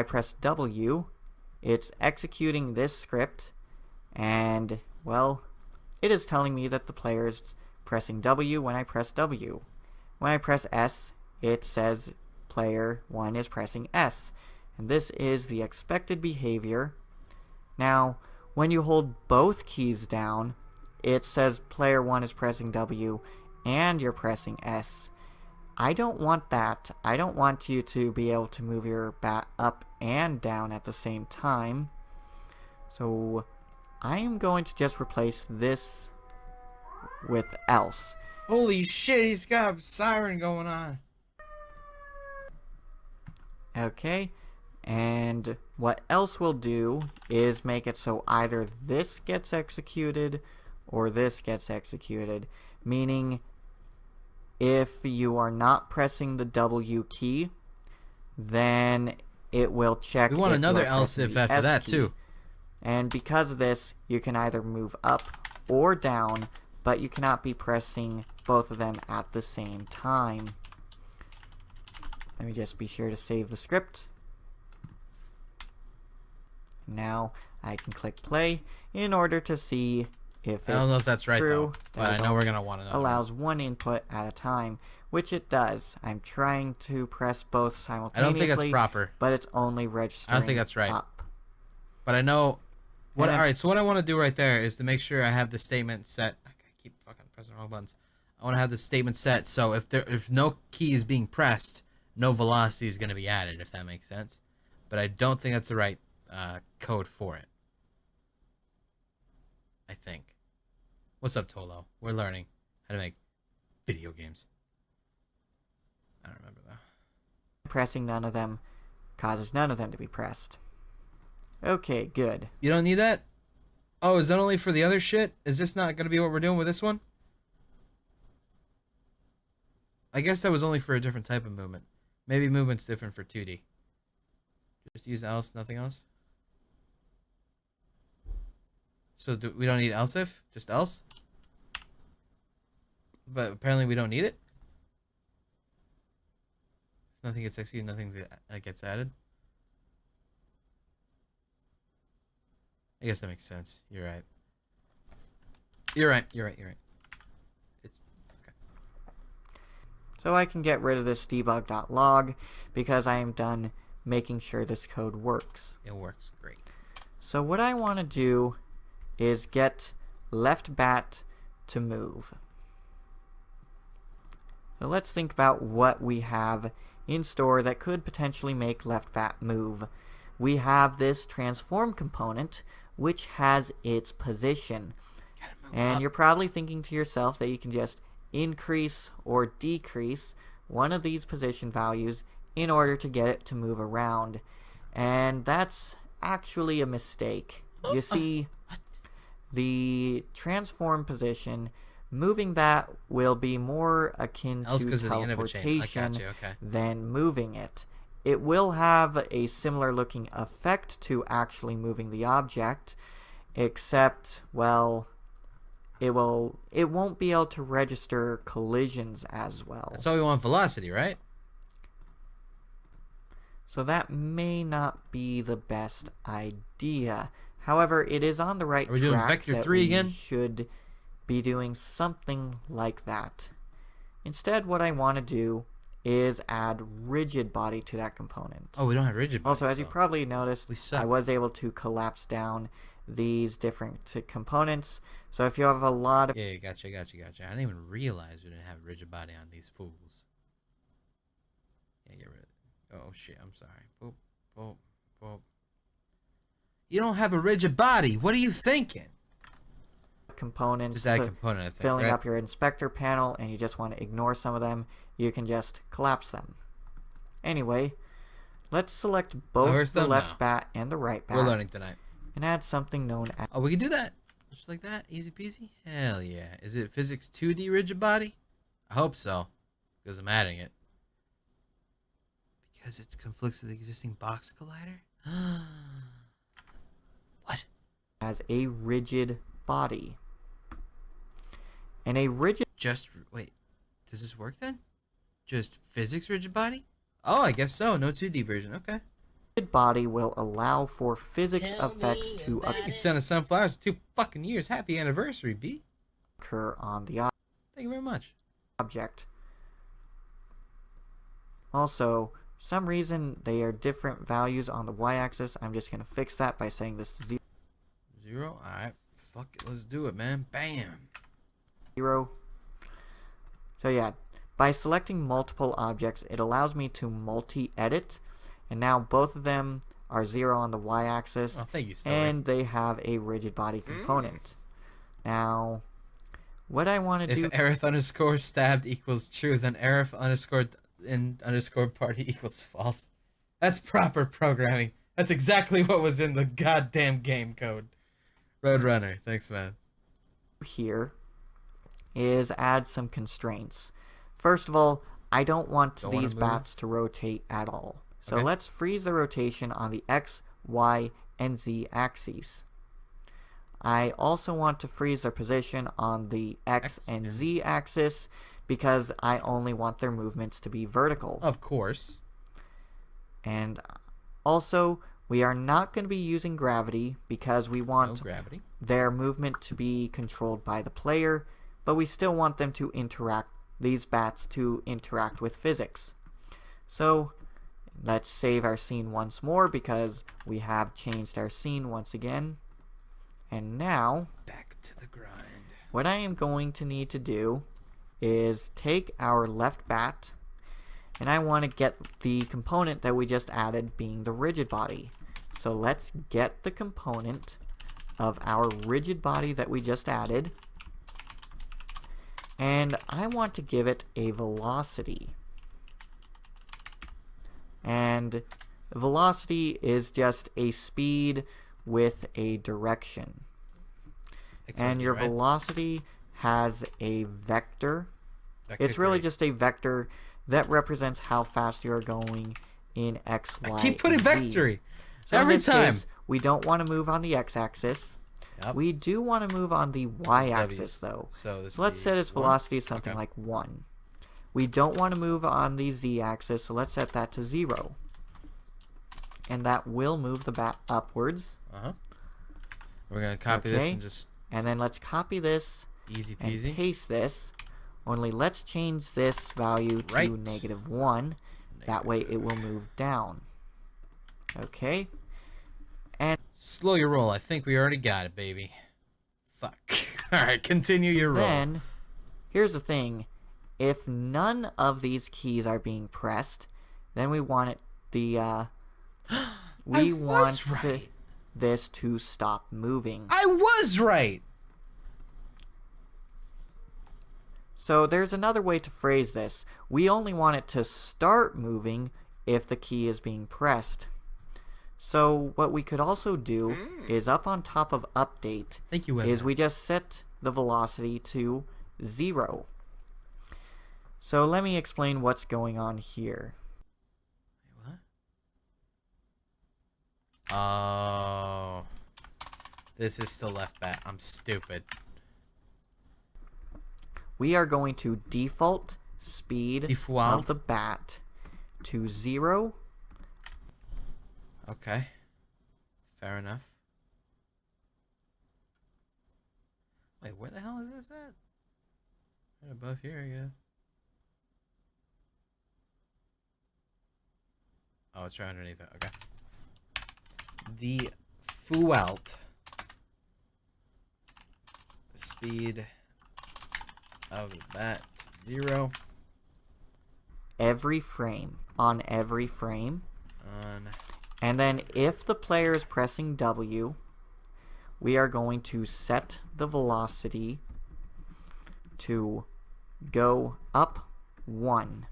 press W, it's executing this script, and, well, it is telling me that the player is pressing W when I press W. When I press S, it says player 1 is pressing S. And this is the expected behavior. Now, when you hold both keys down, it says player 1 is pressing W and you're pressing S. I don't want that. I don't want you to be able to move your bat up and down at the same time. So I am going to just replace this with else. Holy shit, he's got a siren going on. Okay, and what else we'll do is make it so either this gets executed or this gets executed, meaning if you are not pressing the W key, then it will check. We want if another you are else pressing if the after S that key. too. And because of this, you can either move up or down, but you cannot be pressing both of them at the same time. Let me just be sure to save the script. Now I can click play in order to see if it's I don't know if that's right true, though, but I know we're gonna want another allows one input at a time, which it does. I'm trying to press both I simultaneously. don't think that's proper. But it's only registering I don't think that's right. up. But I know what. And All right, so what I want to do right there is to make sure I have the statement set. I keep fucking pressing the wrong buttons. I want to have the statement set so if no key is being pressed, no velocity is going to be added. If that makes sense. But I don't think that's the right code for it. I think. What's up, Tolo? We're learning how to make video games. I don't remember though. Pressing none of them causes none of them to be pressed. Okay, good. You don't need that? Oh, is that only for the other shit? Is this not going to be what we're doing with this one? I guess that was only for a different type of movement. Maybe movement's different for 2D. Just use else, nothing else? So we don't need else if? Just else? But apparently we don't need it? Nothing gets executed, nothing gets added? I guess that makes sense. You're right. You're right. It's okay. So I can get rid of this debug.log because I am done making sure this code works. It works great. So what I want to do is get left bat to move. So let's think about what we have in store that could potentially make left bat move. We have this transform component which has its position. And you're probably thinking to yourself that you can just increase or decrease one of these position values in order to get it to move around. And that's actually a mistake. You see, the transform position, moving that will be more akin to teleportation than moving it. It will have a similar looking effect to actually moving the object, except, well, it won't be able to register collisions as well. That's why we want velocity, right? So that may not be the best idea. However, it is on the right track. Are we doing Vector 3 again? Should be doing something like that. Instead, what I want to do is add rigid body to that component. Oh, we don't have rigid body. Also, as you probably noticed, I was able to collapse down these different components. So if you have a lot of... Yeah, gotcha. I didn't even realize we didn't have rigid body on these fools. Yeah, get rid of it. Oh, shit, I'm sorry. Boop, boop, boop. You don't have a rigid body. What are you thinking? Components, just add component, I think, filling right? up your inspector panel, and you just want to ignore some of them, you can just collapse them. Anyway, let's select both the left bat and the right bat. We're learning tonight. And add something known as... Oh, we can do that. Just like that? Easy peasy? Hell yeah. Is it physics 2D rigid body? I hope so. Because I'm adding it. Because it conflicts with the existing box collider? What? As a rigid body. And a rigid... Just... Wait. Does this work then? Just physics rigid body? Oh, I guess so. No 2D version. Okay. rigid body will allow for physics effects to Thank you, son of sunflowers. 2 fucking years. Happy anniversary, B. occur on the Thank you very much. object. Also, for some reason they are different values on the y-axis. I'm just going to fix that by saying this is 0. Alright. Fuck it. Let's do it, man. Bam. 0. So yeah, by selecting multiple objects, it allows me to multi-edit. And now both of them are 0 on the y-axis. Oh, thank you, Story. And they have a rigid body component. Now, what I want to do... If Aerith underscore stabbed equals true, then Aerith underscore party equals false. That's proper programming. That's exactly what was in the goddamn game code. Roadrunner, thanks, man. Here is add some constraints. First of all, I don't want these bats to rotate at all. So let's freeze the rotation on the X, Y, and Z axes. I also want to freeze their position on the X and Z axis because I only want their movements to be vertical. Of course. And also, we are not going to be using gravity because we want their movement to be controlled by the player, but we still want them to interact, these bats to interact with physics. So, let's save our scene once more because we have changed our scene once again. And now, back to the grind. What I am going to need to do is take our left bat, and I want to get the component that we just added being the rigid body. So let's get the component of our rigid body that we just added, and I want to give it a velocity. And the velocity is just a speed with a direction. And your velocity has a vector. It's really just a vector that represents how fast you're going in X, Y, I keep putting vectory so every time. Case, we don't want to move on the X-axis. Yep. We do want to move on the Y-axis, though. So let's set its velocity as something like 1. We don't want to move on the Z-axis, so let's set that to 0. And that will move the bat upwards. We're going to copy this and just... And then let's copy this easy peasy. And paste this. Only let's change this value to -1. That way it will move down. Okay. And slow your roll. I think we already got it, baby. Fuck. Alright, continue your roll. Then, here's the thing. If none of these keys are being pressed, then we want it we want this to stop moving. I was right! So there's another way to phrase this. We only want it to start moving if the key is being pressed. So what we could also do is up on top of update we just set the velocity to 0. So let me explain what's going on here. What? Oh. This is still left bat. I'm stupid. We are going to default speed of the bat to 0. Okay. Fair enough. Wait, where the hell is this at? Right above here, I guess. Oh, it's right underneath it. Okay. Default speed of the bat 0. Every frame. On every frame. On. And then if the player is pressing W, we are going to set the velocity to go up 1.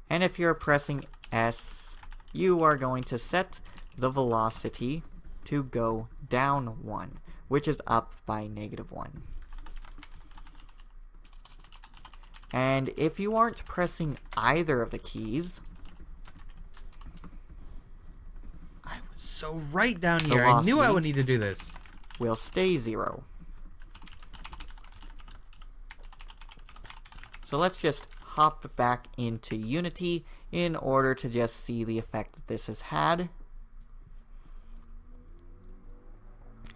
And if you're pressing S, you are going to set the velocity to go down 1, which is up by -1. And if you aren't pressing either of the keys, I was so right down here. I knew I would need to do this. Will stay 0. So let's just hop back into Unity in order to just see the effect that this has had.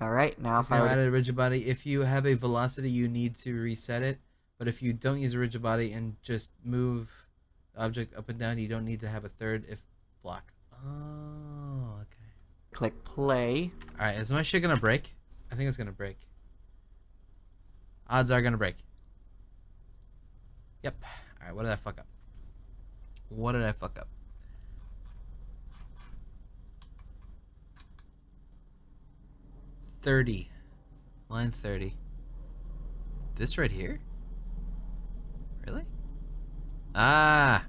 Alright, now It's if I now were to added rigid body. If you have a velocity, you need to reset it. But if you don't use a rigid body and just move the object up and down, you don't need to have a third if block. Oh, okay. click play, Alright, is my shit gonna break? I think it's gonna break. Odds are gonna break. Yep. Alright, what did I fuck up? What did I fuck up? Line 30. This right here? Really? Ah!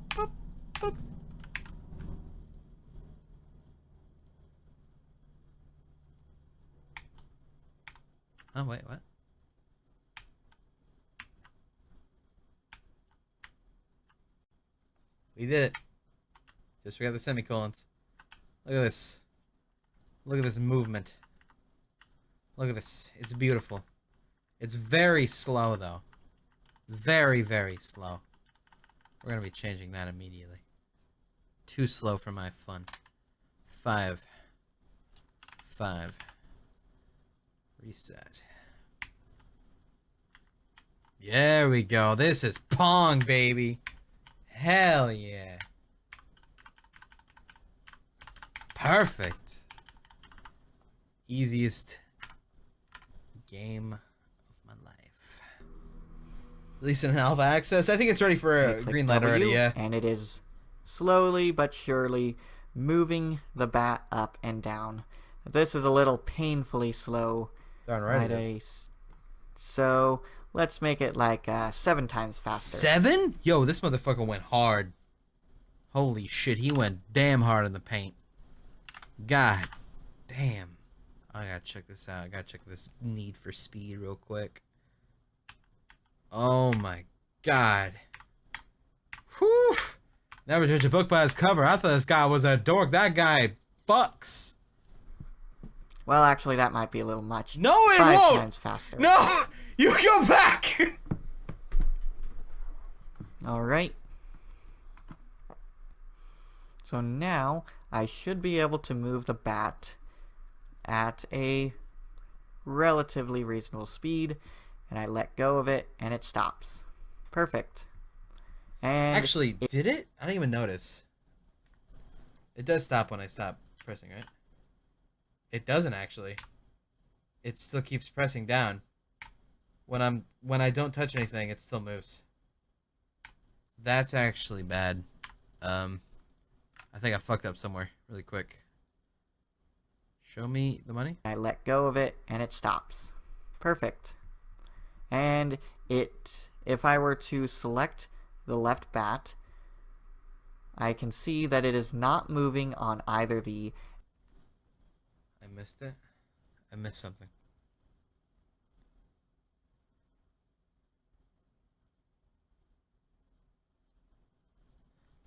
Boop, boop. Oh, wait, what? We did it. Just forgot the semicolons. Look at this. Look at this movement. Look at this. It's beautiful. It's very slow, though. Very, very slow. We're going to be changing that immediately. Too slow for my fun. 5. Reset. There we go. This is Pong, baby. Hell yeah. Perfect. Easiest game of my life. Release in alpha access. I think it's ready for a green light already, yeah. And it is slowly but surely moving the bat up and down. This is a little painfully slow. Darn right it is. So let's make it like 7 times faster. 7? Yo, this motherfucker went hard. Holy shit, he went damn hard in the paint. God damn. I gotta check this out. I gotta check this Need for Speed real quick. Oh my god. Whew. Never judge a book by its cover. I thought this guy was a dork. That guy fucks. Well, actually, that might be a little much. No, it 5 won't. times faster. No, you go back. All right. So now I should be able to move the bat at a relatively reasonable speed, and I let go of it and it stops. Perfect. And actually, did it? I didn't even notice. It does stop when I stop pressing, right? It doesn't actually. It still keeps pressing down. When I don't touch anything, it still moves. That's actually bad. I think I fucked up somewhere really quick. Show me the money. I let go of it and it stops. Perfect. And if I were to select the left bat, I can see that it is not moving on either the... I missed it. I missed something.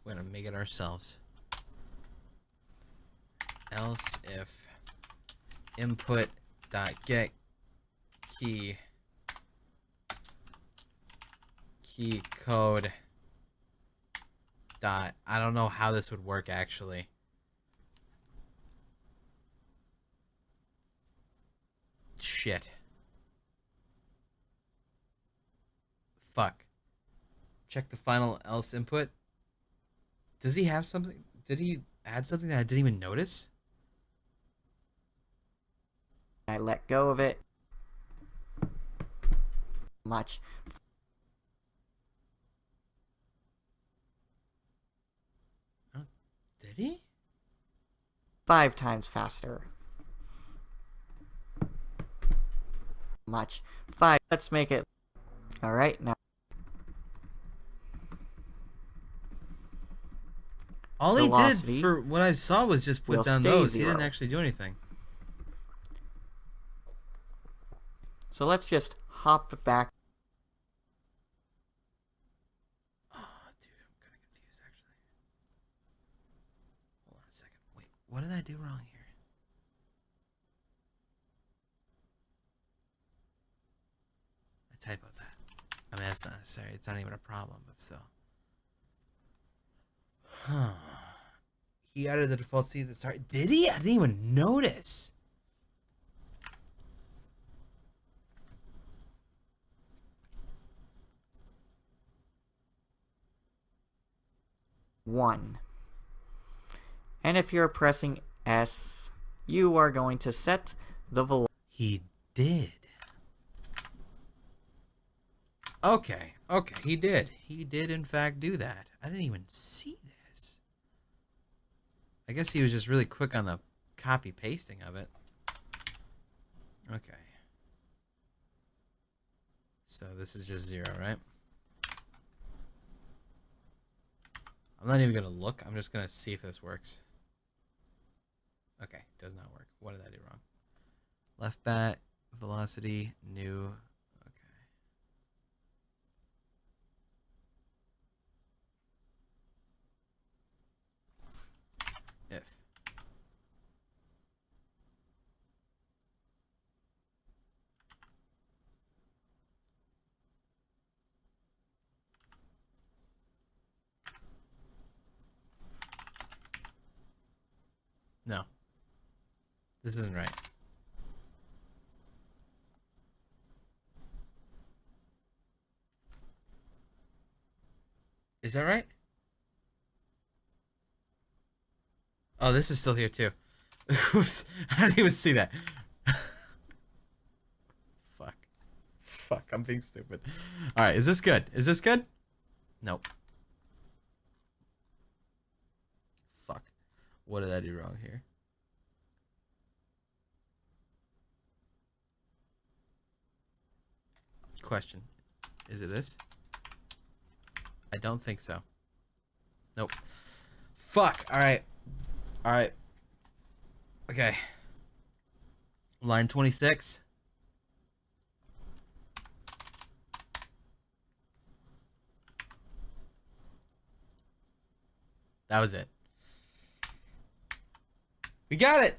We're gonna make it ourselves. Else if input dot get key code dot, I don't know how this would work actually. Shit. Fuck. Check the final else input. Does he have something? Did he add something that I didn't even notice? I let go of it. Much. Oh, did he? 5 times faster. Much. 5. Let's make it. Alright, now. All he Velocity did for what I saw was just put will down stay those. 0. He didn't actually do anything. So let's just hop back. Oh, dude, I'm kind of confused actually. Hold on a second. Wait, what did I do wrong here? I typoed that. I mean, that's not necessary. It's not even a problem, but still. Huh. He added the default seed at the start. Did he? I didn't even notice. One. And if you're pressing S, you are going to set the velocity. He did. Okay, he did. He did, in fact, do that. I didn't even see this. I guess he was just really quick on the copy-pasting of it. Okay. So this is just 0, right? I'm not even going to look. I'm just going to see if this works. Okay, does not work. What did I do wrong? Left bat, velocity, new. If. No. This isn't right. Is that right? Oh, this is still here too. Oops. I didn't even see that. Fuck. Fuck, I'm being stupid. Alright, is this good? Is this good? Nope. Fuck. What did I do wrong here? Question. Is it this? I don't think so. Nope. Fuck. Alright. Alright. Okay. Line 26. That was it. We got it!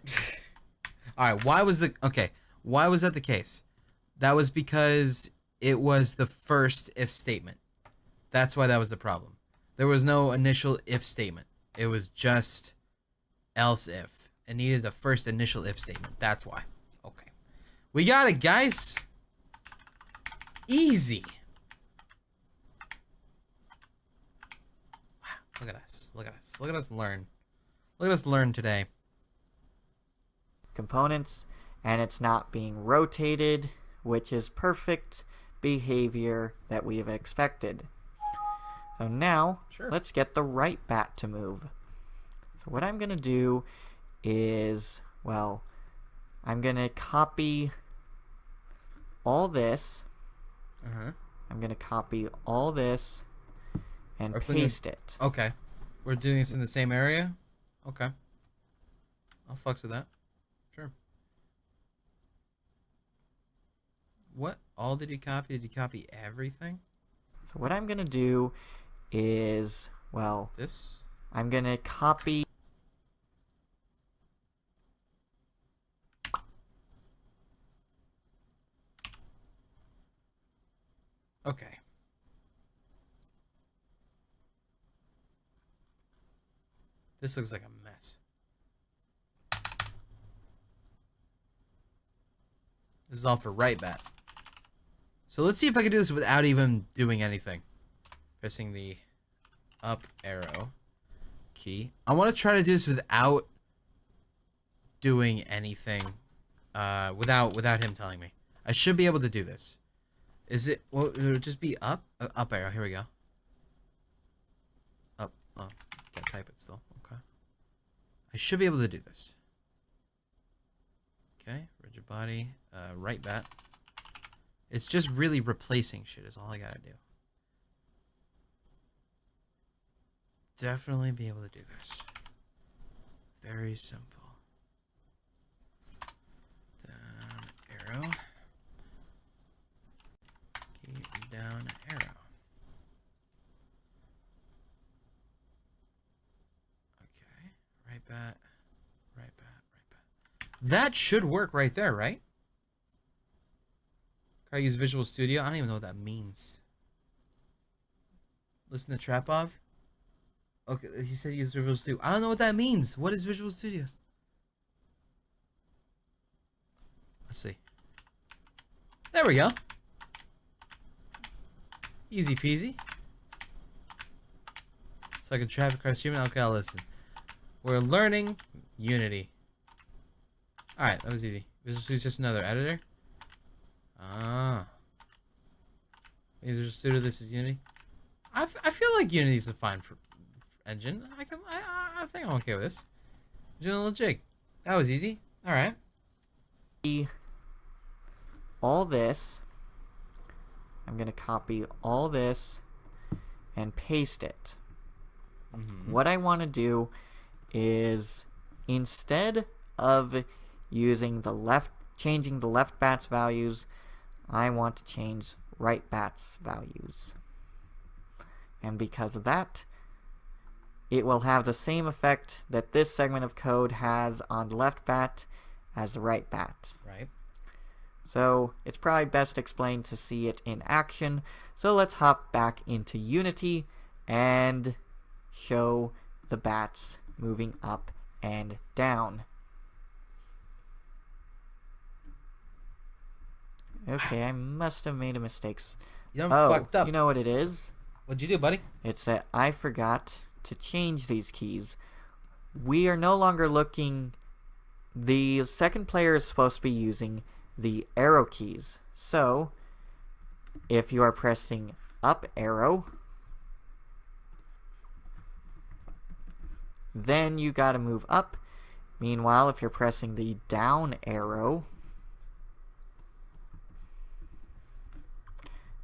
Alright, why was the... Okay, why was that the case? That was because it was the first if statement. That's why that was the problem. There was no initial if statement. It was just else if. It needed the first initial if statement. That's why. Okay. We got it, guys! Easy! Wow, look at us. Look at us. Look at us learn. Look at us learn today. Components, and it's not being rotated, which is perfect behavior that we have expected. So now, let's get the right bat to move. So what I'm going to do is, well, I'm going to copy all this. I'm going to copy all this and paste it. Okay. We're doing this in the same area? Okay. I'll fucks with that. Sure. What all did you copy? Did you copy everything? So what I'm going to do is, well, this? I'm going to copy. Okay. This looks like a mess. This is all for right bat. So let's see if I can do this without even doing anything. Pressing the up arrow key. I want to try to do this without doing anything. Without him telling me. I should be able to do this. Is it? Well, it would just be up. Up arrow. Here we go. Up. Oh, can't type it still. Okay. I should be able to do this. Okay. Rigid body. Right bat. It's just really replacing shit is all I gotta do. Definitely be able to do this. Very simple. Down arrow. Key down arrow. Okay. Right bat. Right bat. Right bat. That should work right there, right? I use Visual Studio. I don't even know what that means. Listen to Trapov. Okay, he said use Visual Studio. I don't know what that means. What is Visual Studio? Let's see. There we go. Easy peasy. It's like a traffic cross human. Okay, I'll listen. We're learning Unity. Alright, that was easy. Visual Studio is just another editor. Ah. Visual Studio, this is Unity. I feel like Unity is a fine engine. I think I'm okay with this. Doing a little jig. That was easy. Alright. All this. I'm going to copy all this and paste it. What I want to do is, instead of using changing the left bat's values, I want to change right bat's values. And because of that, it will have the same effect that this segment of code has on the left bat as the right bat. Right. So it's probably best explained to see it in action. So let's hop back into Unity and show the bats moving up and down. Okay, I must have made a mistake. You done fucked up. You know what it is? What'd you do, buddy? It's that I forgot to change these keys. We are no longer looking... The second player is supposed to be using the arrow keys. So, if you are pressing up arrow, then you gotta move up. Meanwhile, if you're pressing the down arrow,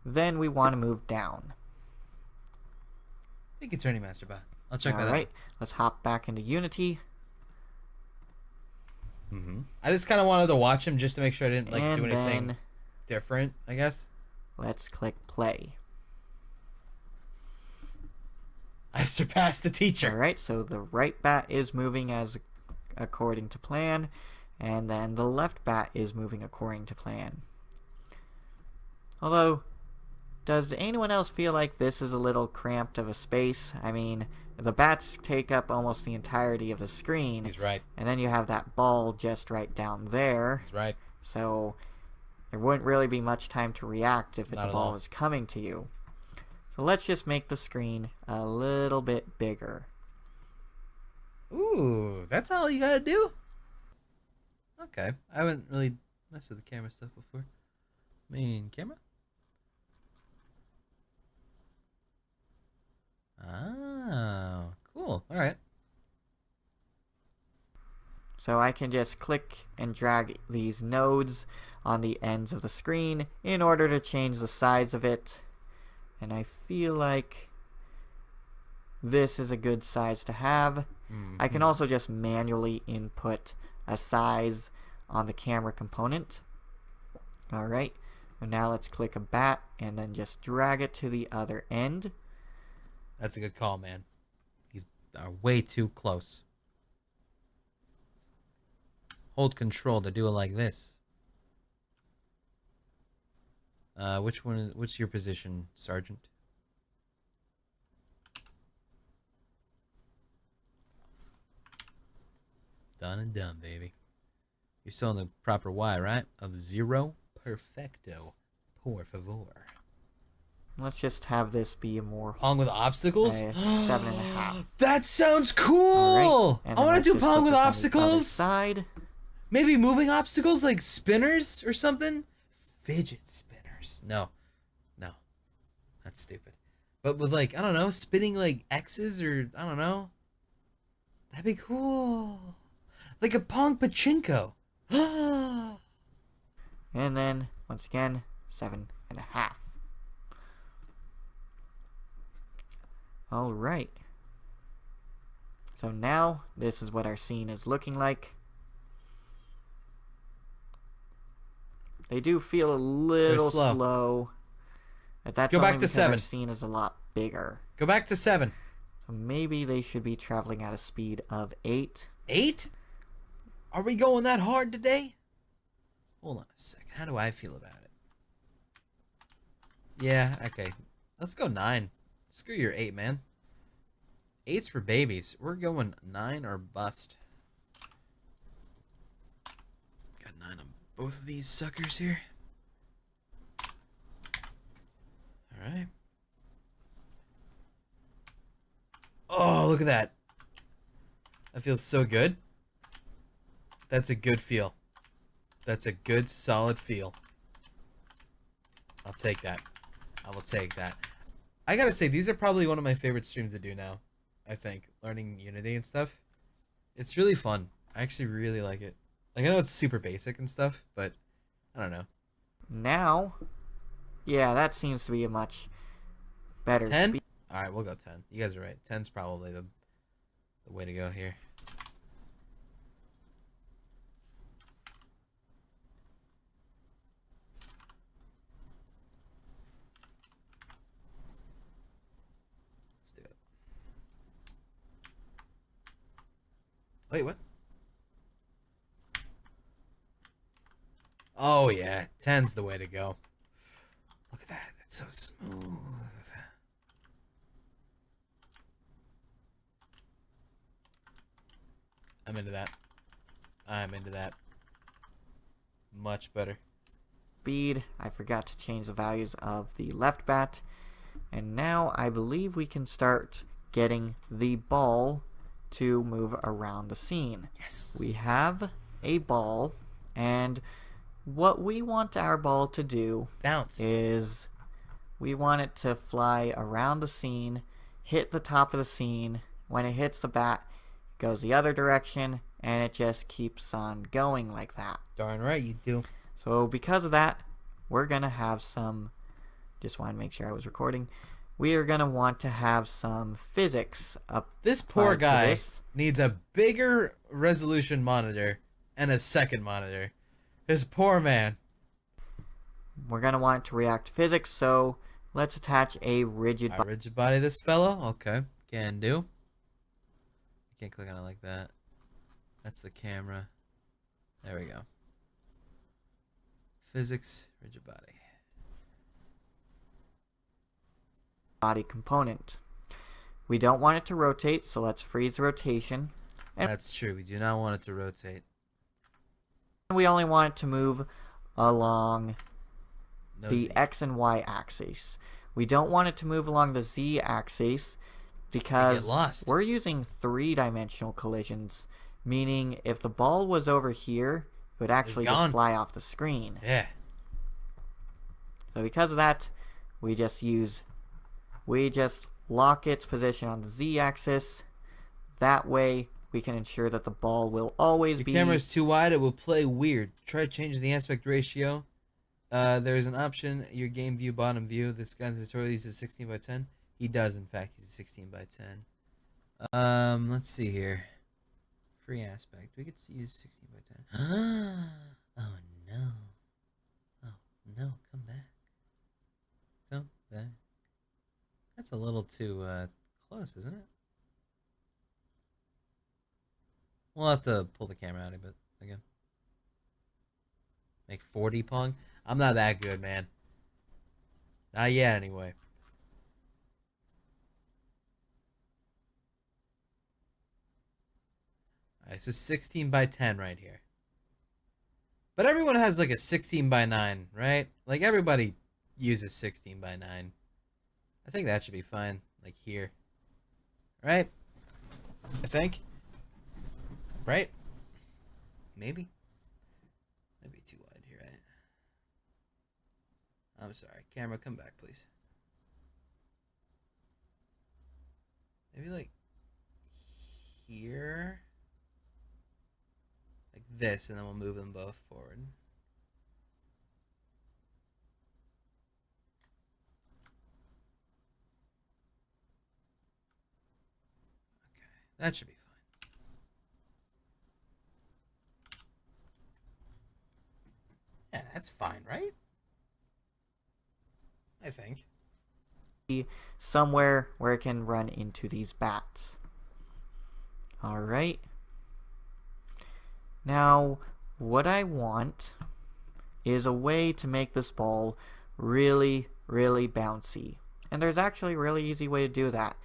then we want to move down. Thank you, Turning Master Bot. I'll check that out. Alright, let's hop back into Unity. I just kind of wanted to watch him just to make sure I didn't like And do anything then different, I guess. let's click play. I've surpassed the teacher. Alright, so the right bat is moving as according to plan, and then the left bat is moving according to plan. Although, does anyone else feel like this is a little cramped of a space? I mean, the bats take up almost the entirety of the screen. He's right. And then you have that ball just right down there. He's right. So there wouldn't really be much time to react if the ball is coming to you. So let's just make the screen a little bit bigger. Ooh, that's all you gotta do? Okay. I haven't really messed with the camera stuff before. Main camera? Oh, cool. Alright. So I can just click and drag these nodes on the ends of the screen in order to change the size of it. And I feel like this is a good size to have. I can also just manually input a size on the camera component. Alright, and now let's click a bat and then just drag it to the other end. That's a good call, man. He's way too close. Hold control to do it like this. What's your position, Sergeant? Done and done, baby. You're still in the proper Y, right? Of 0. Perfecto. Por favor. Let's just have this be a more Pong with obstacles? 7.5. That sounds cool! Right. I want to do Pong with obstacles! Side. Maybe moving obstacles like spinners or something? Fidget spinners. No. That's stupid. But with like, I don't know, spinning like X's or, I don't know. That'd be cool. Like a Pong Pachinko. And then, once again, 7.5. Alright. So now, this is what our scene is looking like. They do feel a little slow. But that's Go only back to because 7. our scene is a lot bigger. Go back to 7. So maybe they should be traveling at a speed of 8. 8? Are we going that hard today? Hold on a second. How do I feel about it? Yeah, okay. Let's go 9. Screw your 8, man. 8's for babies. We're going 9 or bust. Got 9 on both of these suckers here. Alright. Oh, look at that. That feels so good. That's a good feel. That's a good, solid feel. I'll take that. I will take that. I gotta say, these are probably one of my favorite streams to do now. I think. Learning Unity and stuff. It's really fun. I actually really like it. Like, I know it's super basic and stuff, but I don't know. Now, yeah, that seems to be a much better 10? speed. Alright, we'll go 10. You guys are right. 10's probably the way to go here. Let's do it. Wait, what? Oh, yeah. 10's the way to go. Look at that. That's so smooth. I'm into that. I'm into that. Much better. Speed. I forgot to change the values of the left bat. And now I believe we can start getting the ball to move around the scene. Yes. We have a ball, and what we want our ball to do Bounce. is we want it to fly around the scene, hit the top of the scene. When it hits the bat, it goes the other direction, and it just keeps on going like that. Darn right you do. So because of that, we're going to have some, just want to make sure I was recording, we are going to want to have some physics up. This poor guy this. needs a bigger resolution monitor and a second monitor. This poor man. We're going to want it to react to physics, so let's attach a rigid A rigid body this fellow? Okay. Can do. Can't click on it like that. That's the camera. There we go. Physics, rigid body. body component. We don't want it to rotate, so let's freeze the rotation. And That's true. We do not want it to rotate. we only want it to move along No the Z. X and Y axis. We don't want it to move along the Z axis because get lost. we're using three-dimensional collisions, meaning if the ball was over here, it would actually just gone. fly off the screen. Yeah. So because of that, we just lock its position on the Z axis. That way we can ensure that the ball will always Your be... camera is too wide, it will play weird. Try changing the aspect ratio. There's an option, your game view, bottom view. This guy's tutorial uses 16 by 10. He does, in fact, use 16 by 10. Let's see here. Free aspect. We could use 16 by 10. Oh, no. Oh, no. Come back. Come back. That's a little too, close, isn't it? We'll have to pull the camera out a bit again. Make 40 Pong? I'm not that good, man. Not yet, anyway. Alright, so 16 by 10 right here. But everyone has like a 16 by 9, right? Like everybody uses 16 by 9. I think that should be fine. Like here. Right? I think. Right? Maybe. Might be too wide here, right? I'm sorry. Camera, come back, please. Maybe like here. Like this, and then we'll move them both forward. Okay, that should be fine. Yeah, that's fine, right? I think. somewhere where it can run into these bats. Alright. Now, what I want is a way to make this ball really, really bouncy. And there's actually a really easy way to do that.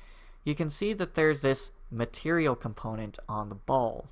You can see that there's this material component on the ball.